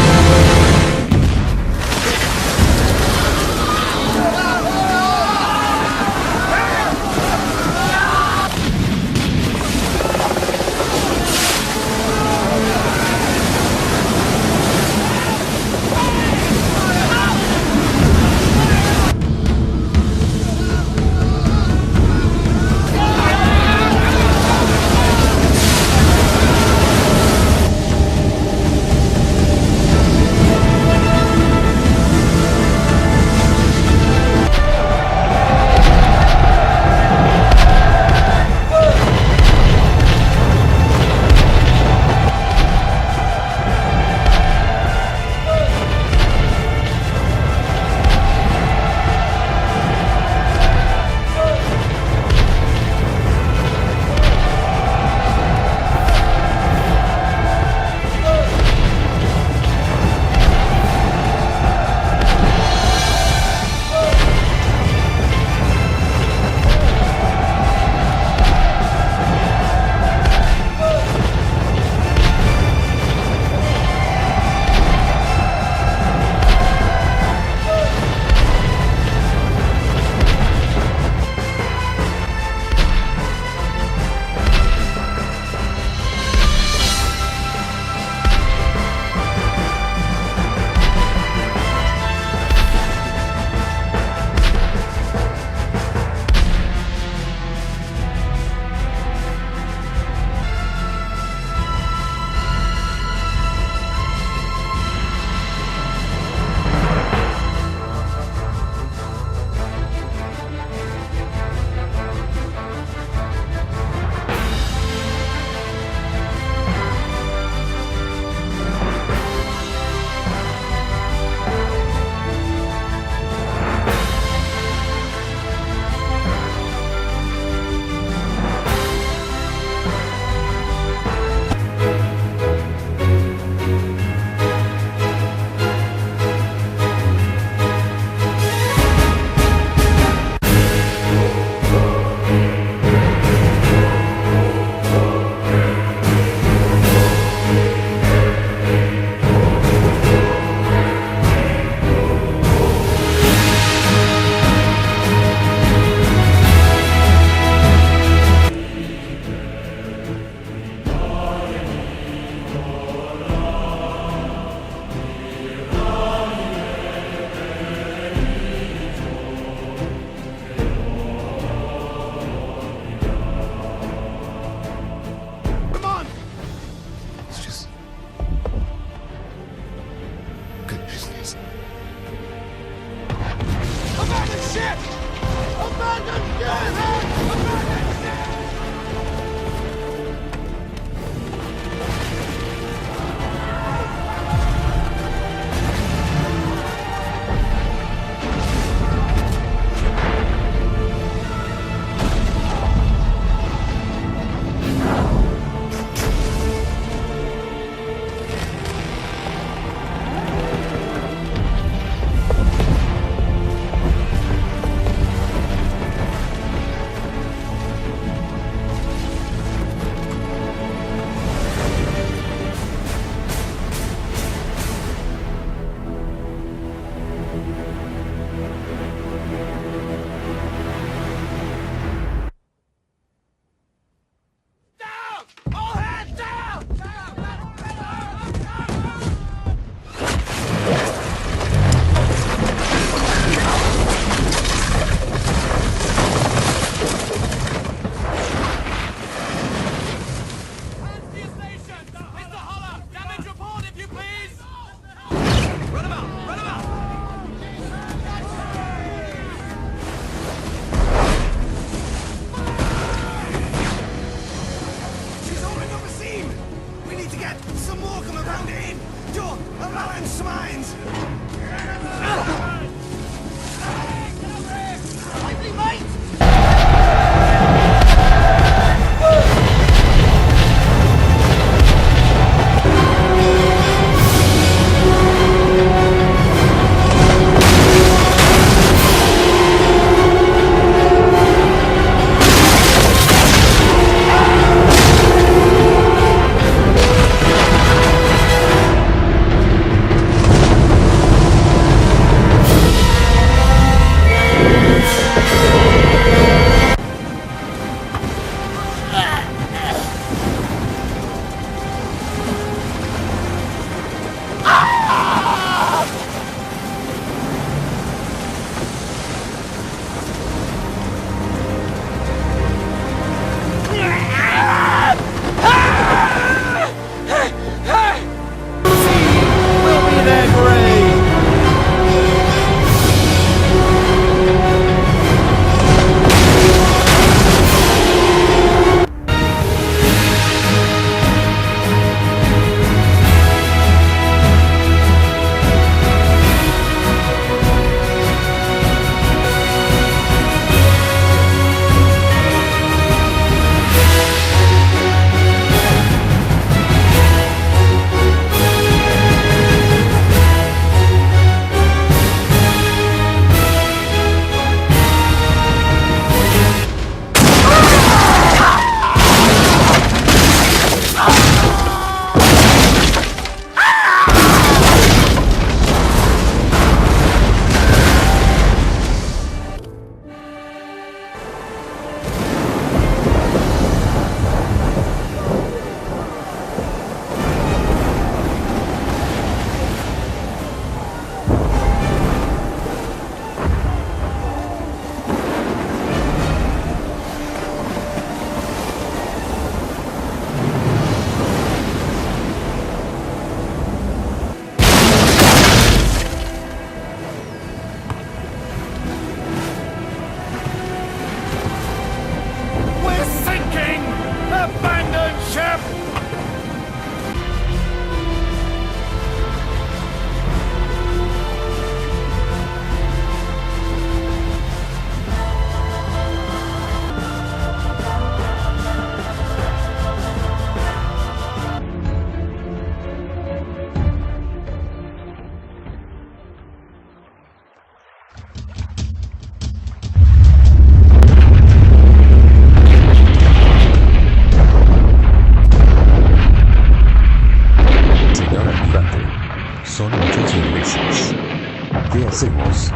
hacemos?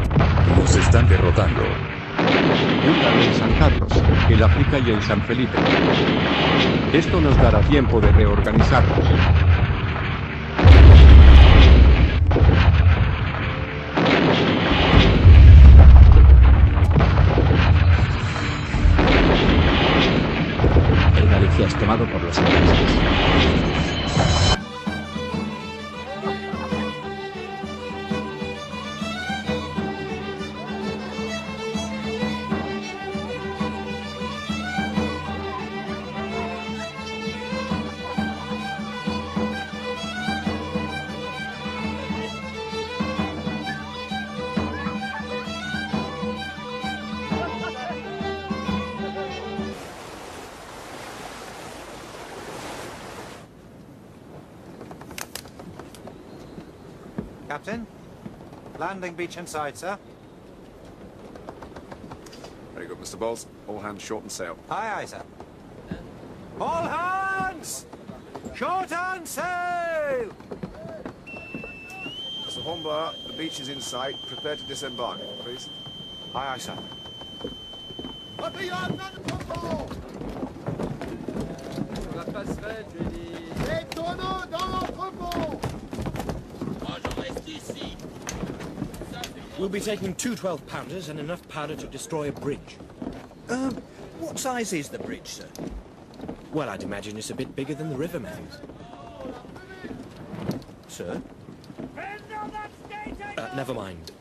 Nos están derrotando. El San Carlos, el África y el San Felipe. Esto nos dará tiempo de reorganizarnos. El Galicia es tomado por los ingleses. Captain. Landing beach inside, sir. Very good, Mr. Bowles. All hands shorten sail. Aye, aye, sir. All hands! Shorten sail! Mr. Hornblower, the beach is in sight. Prepare to disembark, please. Aye, aye, sir. We'll be taking 2 12-pounders and enough powder to destroy a bridge. What size is the bridge, sir? Well, I'd imagine it's a bit bigger than the river Matthews. Sir? Never mind.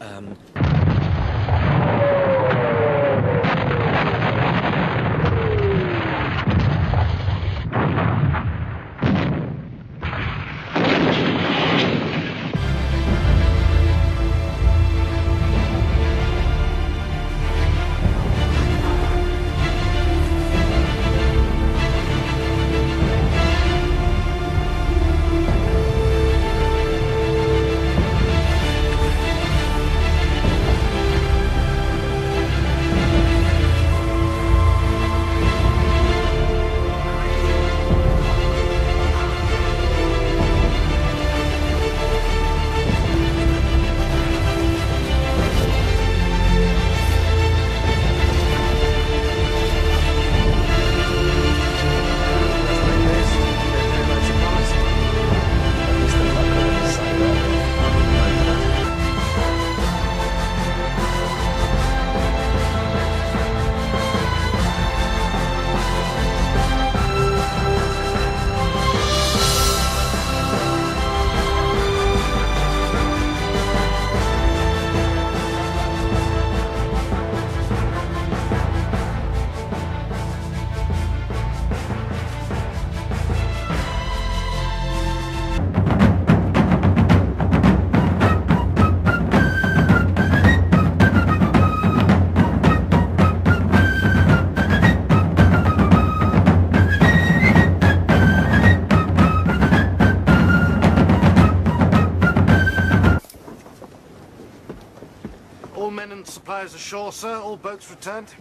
Supplies ashore, sir. All boats returned.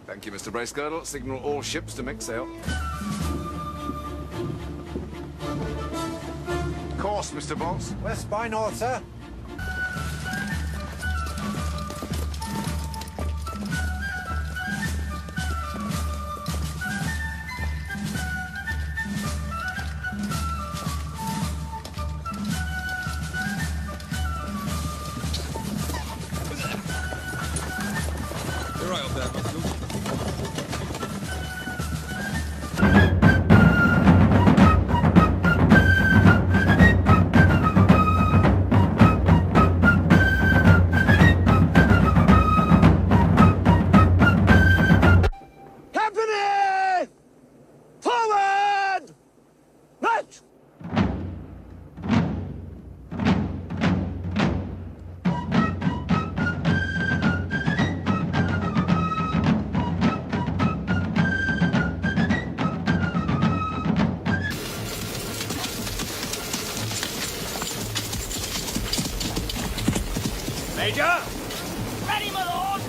Thank you, Mr. Bracegirdle. Signal all ships to make sail. Course, Mr. Bowles. West by north, sir. Major! Ready, my lord!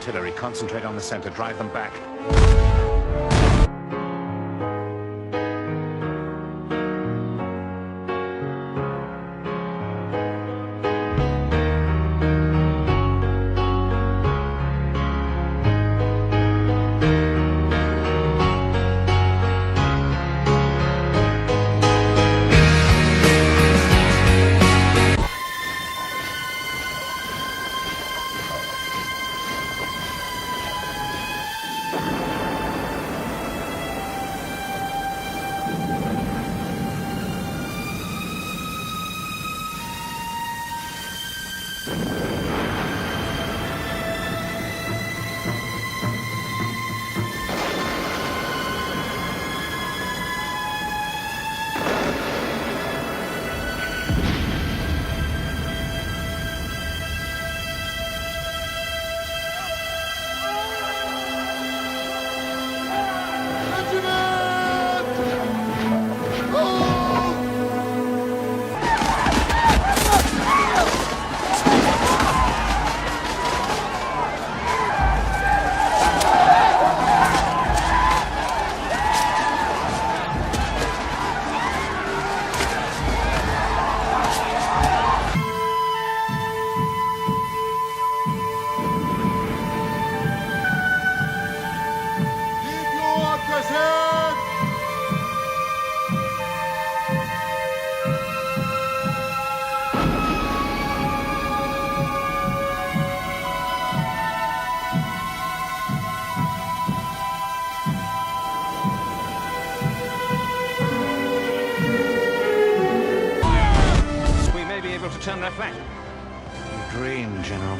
artillery. Concentrate on the center. Drive them back. Turn their flank. Dream, General.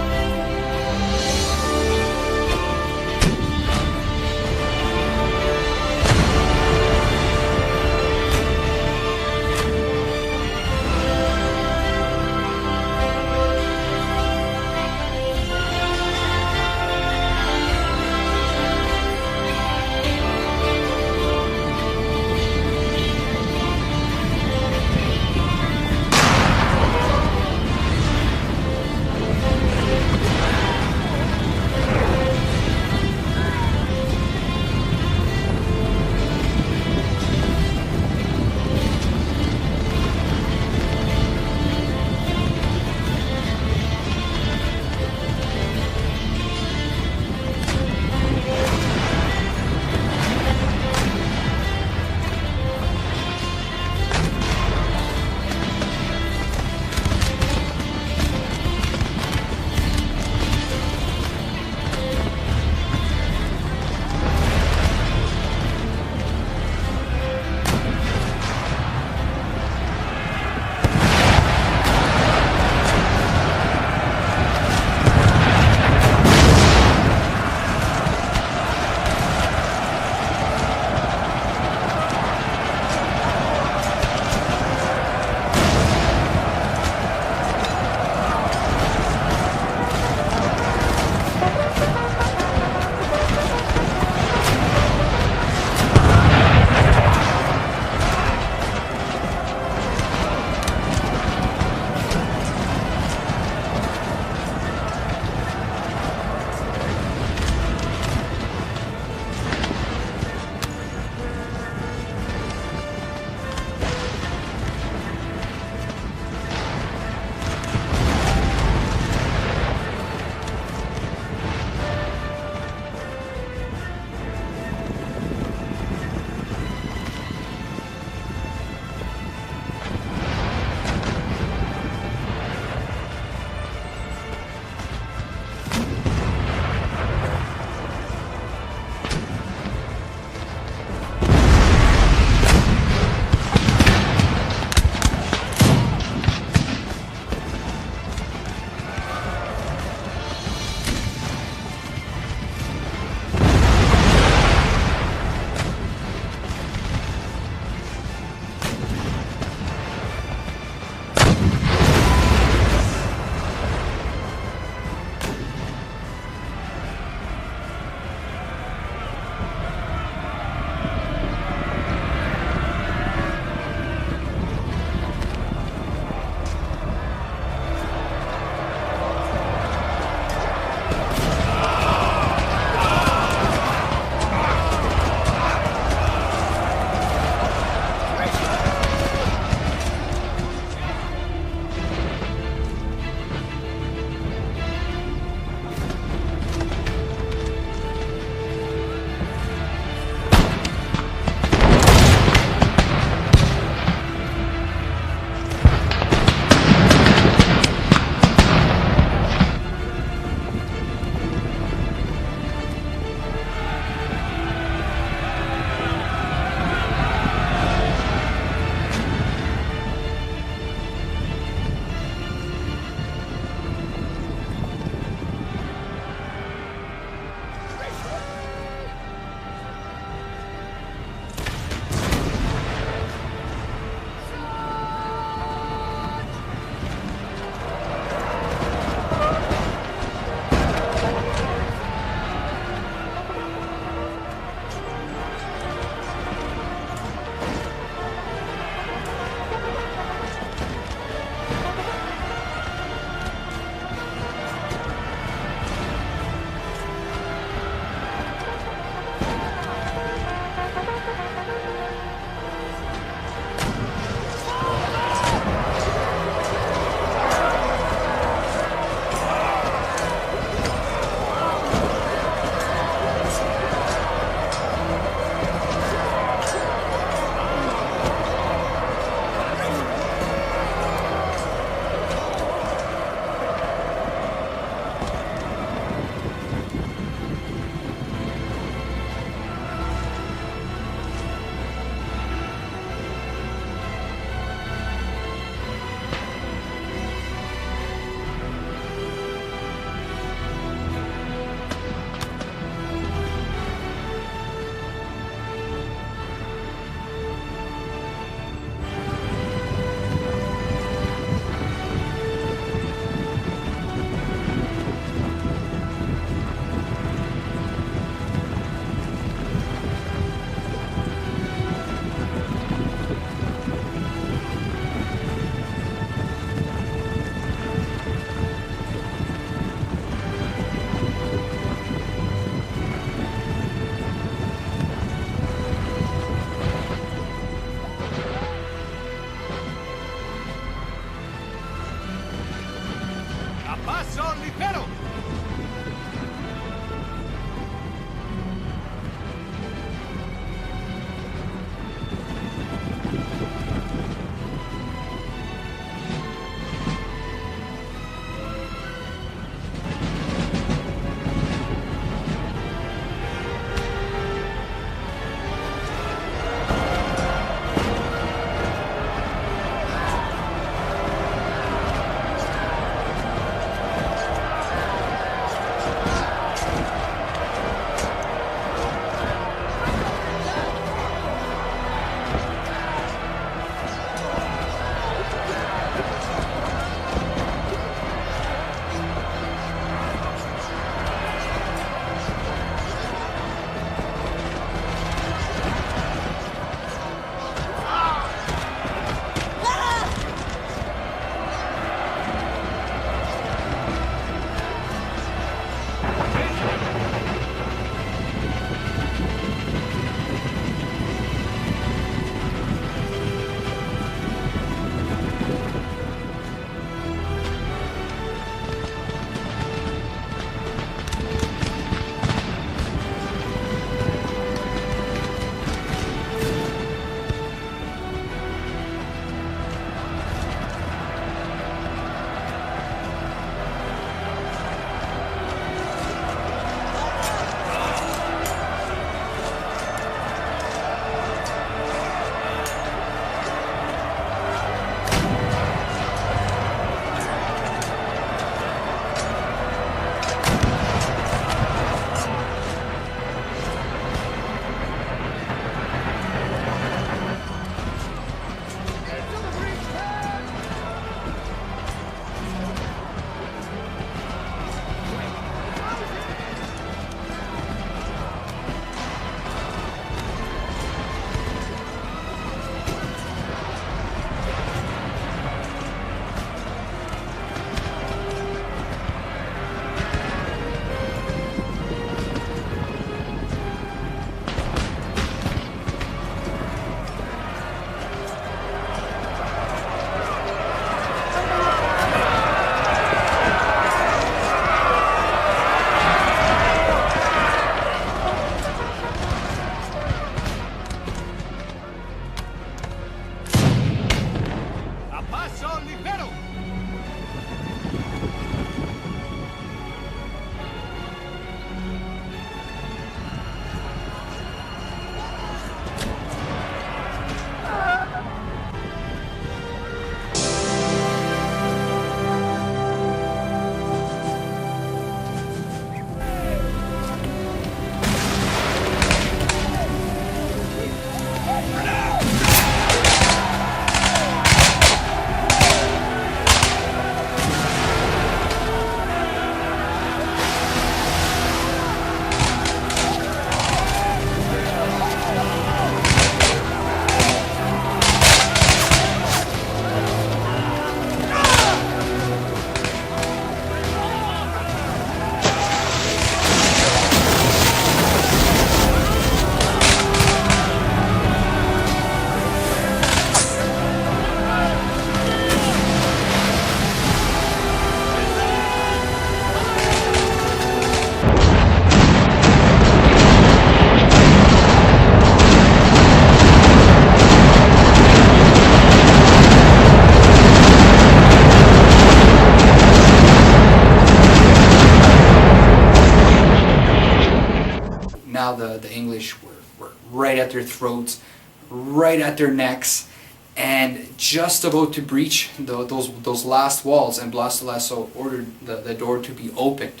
right at their throats, right at their necks, and just about to breach those last walls, and Blas De Lezo ordered the door to be opened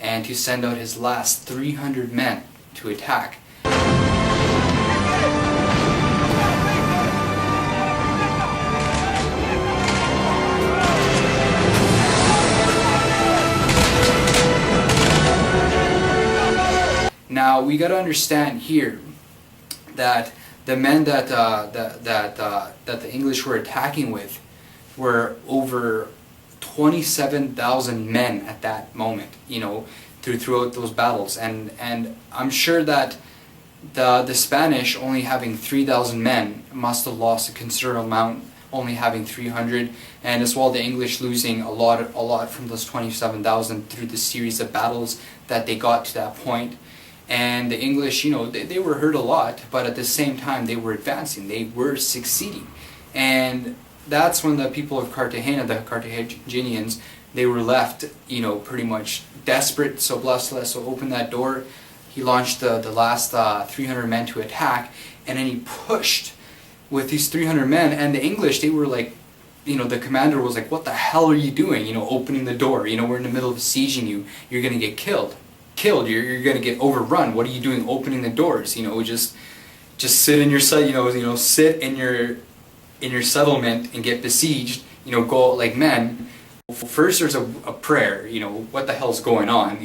and to send out his last 300 men to attack. Now we got to understand here that the men that the English were attacking with were over 27,000 men at that moment, you know, throughout those battles, and I'm sure that the Spanish, only having 3,000 men, must have lost a considerable amount, only having 300, and as well the English losing a lot from those 27,000 through the series of battles that they got to that point. And the English, you know, they were hurt a lot, but at the same time they were advancing, they were succeeding. And that's when the people of Cartagena, the Carthaginians, they were left, you know, pretty much desperate. So Blas De Lezo opened that door, he launched the last 300 men to attack, and then he pushed with these 300 men, and the English, they were like, you know, the commander was like, what the hell are you doing, you know, opening the door, you know, we're in the middle of sieging you, you're gonna get killed, you're gonna get overrun, what are you doing opening the doors, you know, just sit in your sit in your settlement and get besieged, you know, go out like men. First there's a prayer, you know, what the hell's going on,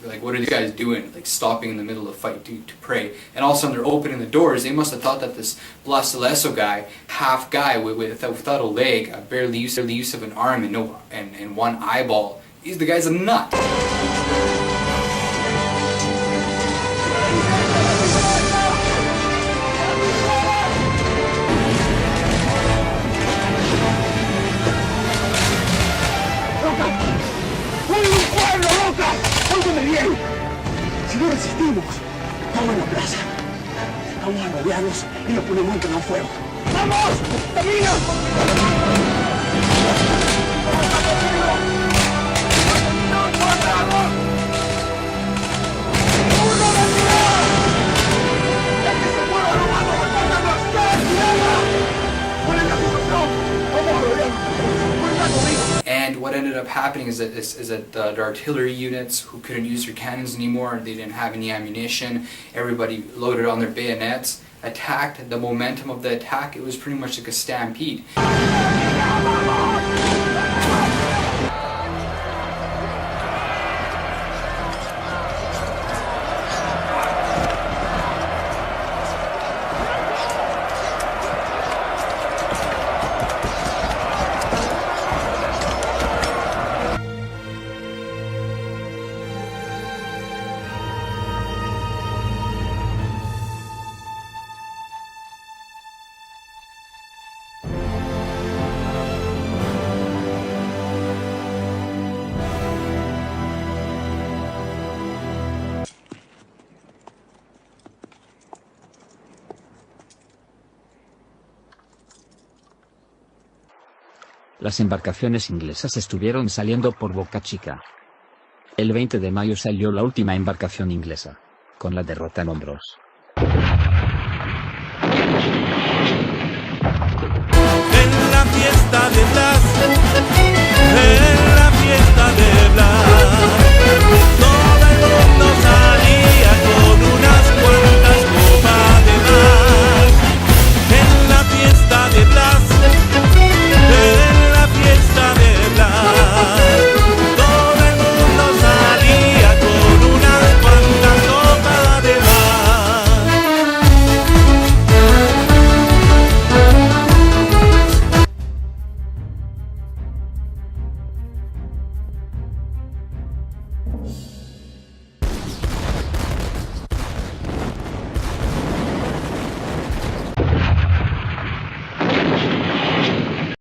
like, what are these guys doing, like stopping in the middle of the fight to pray, and all of a sudden they're opening the doors. They must have thought that this Blas De Lezo guy, half guy without a leg, barely use of an arm and one eyeball, the guy's a nut. Bien. Si no resistimos, vamos a la plaza. Vamos a rodearlos y nos ponemos en pleno fuego. ¡Vamos! ¡Camina! And what ended up happening is that the artillery units, who couldn't use their cannons anymore, they didn't have any ammunition, everybody loaded on their bayonets, attacked. The momentum of the attack, it was pretty much like a stampede. Las embarcaciones inglesas estuvieron saliendo por Boca Chica. El 20 de mayo salió la última embarcación inglesa, con la derrota en hombros. En la fiesta de Blas